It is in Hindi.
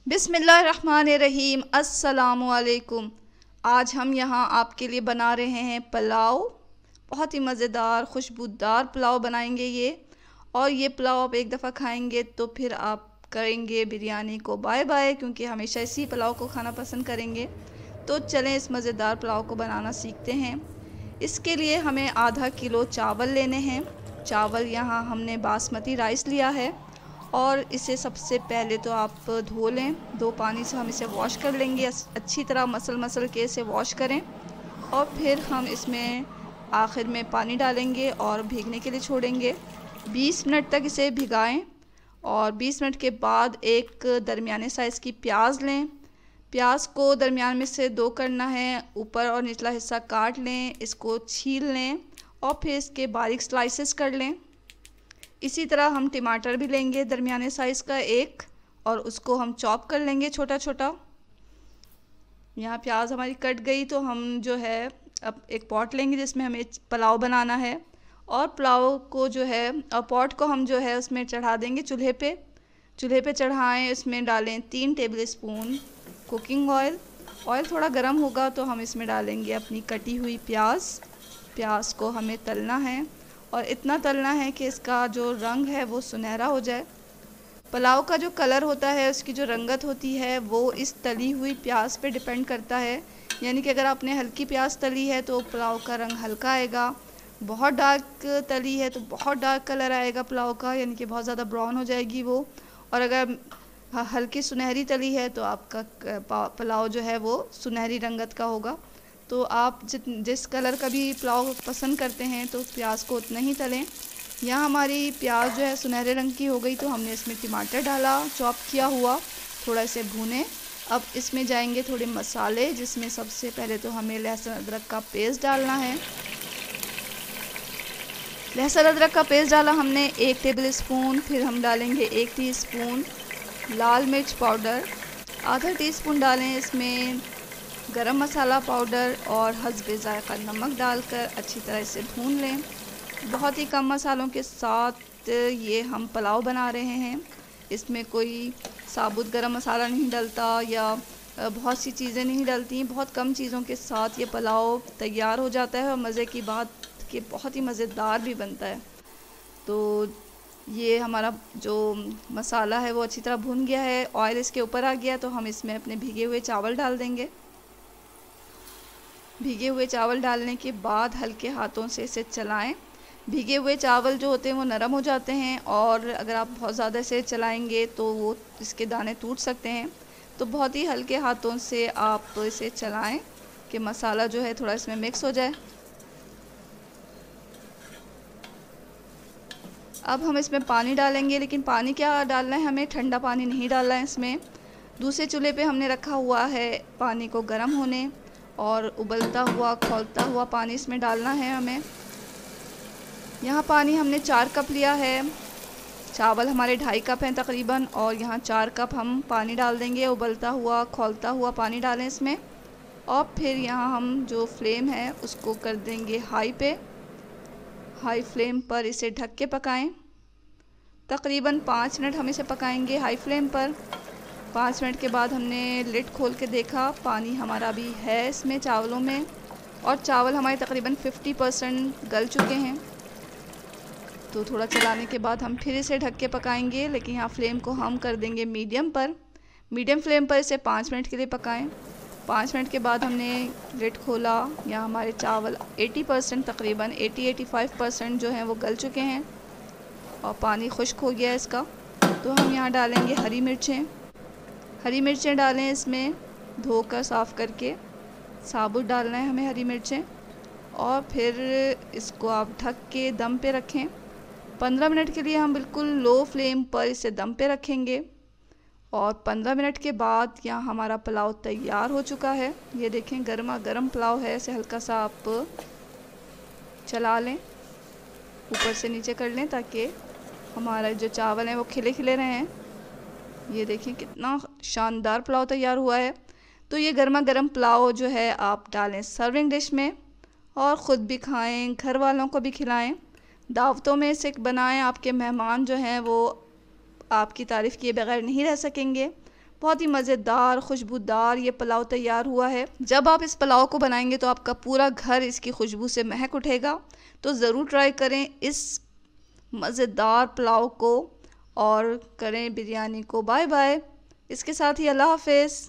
बिस्मिल्लाहिर्रहमानिर्रहीम। अस्सलामुअलैकुम। आज हम यहाँ आपके लिए बना रहे हैं पुलाव। बहुत ही मज़ेदार खुशबूदार पुलाव बनाएंगे ये। और ये पुलाव आप एक दफ़ा खाएंगे तो फिर आप करेंगे बिरयानी को बाय बाय, क्योंकि हमेशा इसी पुलाव को खाना पसंद करेंगे। तो चलें इस मज़ेदार पुलाव को बनाना सीखते हैं। इसके लिए हमें आधा किलो चावल लेने हैं। चावल यहाँ हमने बासमती राइस लिया है और इसे सबसे पहले तो आप धो लें। 2 पानी से हम इसे वॉश कर लेंगे। अच्छी तरह मसल के इसे वॉश करें और फिर हम इसमें आखिर में पानी डालेंगे और भीगने के लिए छोड़ेंगे। 20 मिनट तक इसे भिगाएं और 20 मिनट के बाद एक दरमियाने साइज़ की प्याज लें। प्याज को दरमियान में से 2 करना है, ऊपर और निचला हिस्सा काट लें, इसको छील लें और फिर इसके बारीक स्लाइसेस कर लें। इसी तरह हम टमाटर भी लेंगे दरमियाने साइज़ का एक, और उसको हम चॉप कर लेंगे छोटा छोटा। यहाँ प्याज हमारी कट गई तो हम जो है अब एक पॉट लेंगे जिसमें हमें पुलाव बनाना है। और पुलाव को जो है पॉट को हम जो है उसमें चढ़ा देंगे चूल्हे पे चढ़ाएं। इसमें डालें 3 table spoon cooking oil. Oil थोड़ा गर्म होगा तो हम इसमें डालेंगे अपनी कटी हुई प्याज को हमें तलना है और इतना तलना है कि इसका जो रंग है वो सुनहरा हो जाए। पुलाव का जो कलर होता है, उसकी जो रंगत होती है, वो इस तली हुई प्याज पे डिपेंड करता है। यानी कि अगर आपने हल्की प्याज तली है तो पुलाव का रंग हल्का आएगा। बहुत डार्क तली है तो बहुत डार्क कलर आएगा पुलाव का, यानी कि बहुत ज़्यादा ब्राउन हो जाएगी वो। और अगर हल्की सुनहरी तली है तो आपका पुलाव जो है वो सुनहरी रंगत का होगा। तो आप जिस कलर का भी पुलाव पसंद करते हैं तो प्याज को उतना ही तलें। यहाँ हमारी प्याज जो है सुनहरे रंग की हो गई तो हमने इसमें टमाटर डाला चॉप किया हुआ, थोड़ा इसे भूने। अब इसमें जाएंगे थोड़े मसाले, जिसमें सबसे पहले तो हमें लहसुन अदरक का पेस्ट डालना है। लहसुन अदरक का पेस्ट डाला हमने 1 टेबल स्पून। फिर हम डालेंगे 1 टीस्पून लाल मिर्च पाउडर, आधा टीस्पून डालें इसमें गरम मसाला पाउडर और हस्बे ज़ायक़ा नमक डालकर अच्छी तरह इसे भून लें। बहुत ही कम मसालों के साथ ये हम पुलाव बना रहे हैं। इसमें कोई साबुत गरम मसाला नहीं डलता या बहुत सी चीज़ें नहीं डलती। बहुत कम चीज़ों के साथ ये पुलाव तैयार हो जाता है और मज़े की बात कि बहुत ही मज़ेदार भी बनता है। तो ये हमारा जो मसाला है वो अच्छी तरह भुन गया है, ऑयल इसके ऊपर आ गया, तो हम इसमें अपने भीगे हुए चावल डाल देंगे। भीगे हुए चावल डालने के बाद हल्के हाथों से इसे चलाएं। भीगे हुए चावल जो होते हैं वो नरम हो जाते हैं और अगर आप बहुत ज़्यादा इसे चलाएंगे तो वो इसके दाने टूट सकते हैं। तो बहुत ही हल्के हाथों से आप इसे चलाएं कि मसाला जो है थोड़ा इसमें मिक्स हो जाए। अब हम इसमें पानी डालेंगे, लेकिन पानी क्या डालना है, हमें ठंडा पानी नहीं डालना है इसमें। दूसरे चूल्हे पे हमने रखा हुआ है पानी को गर्म होने और उबलता हुआ खौलता हुआ पानी इसमें डालना है हमें। यहाँ पानी हमने 4 कप लिया है। चावल हमारे 2.5 कप हैं तकरीबन, और यहाँ 4 कप हम पानी डाल देंगे। उबलता हुआ खौलता हुआ पानी डालें इसमें। और फिर यहाँ हम जो फ्लेम है उसको कर देंगे हाई फ्लेम पर इसे ढक के पकाएं। तकरीबन 5 मिनट हम इसे पकाएंगे हाई फ्लेम पर। 5 मिनट के बाद हमने लिड खोल के देखा, पानी हमारा भी है इसमें चावलों में और चावल हमारे तकरीबन 50% गल चुके हैं। तो थोड़ा चलाने के बाद हम फिर इसे ढक के पकाएंगे, लेकिन यहाँ फ्लेम को हम कर देंगे मीडियम फ्लेम पर इसे 5 मिनट के लिए पकाएं। 5 मिनट के बाद हमने लिड खोला। यहाँ हमारे चावल 80% तकरीबन 80-85% जो हैं वो गल चुके हैं और पानी खुश्क हो गया है इसका। तो हम यहाँ डालेंगे हरी मिर्चें डालें इसमें, धोकर साफ़ करके साबुत डालना है हमें हरी मिर्चें। और फिर इसको आप ढक के दम पे रखें। 15 मिनट के लिए हम बिल्कुल लो फ्लेम पर इसे दम पे रखेंगे और 15 मिनट के बाद यहाँ हमारा पुलाव तैयार हो चुका है। ये देखें गर्मा गर्म पुलाव है। इसे हल्का सा आप चला लें, ऊपर से नीचे कर लें ताकि हमारा जो चावल हैं वो खिले खिले रहें। ये देखें कितना शानदार पुलाव तैयार हुआ है। तो ये गर्मा गर्म पुलाव जो है आप डालें सर्विंग डिश में और ख़ुद भी खाएं, घर वालों को भी खिलाएं। दावतों में इसे बनाएं, आपके मेहमान जो हैं वो आपकी तारीफ़ किए बगैर नहीं रह सकेंगे। बहुत ही मज़ेदार खुशबूदार ये पुलाव तैयार हुआ है। जब आप इस पुलाव को बनाएंगे तो आपका पूरा घर इसकी खुशबू से महक उठेगा। तो ज़रूर ट्राई करें इस मज़ेदार पुलाव को और करें बिरयानी को। Bye bye. इसके साथ ही अल्लाह हाफ़िज़।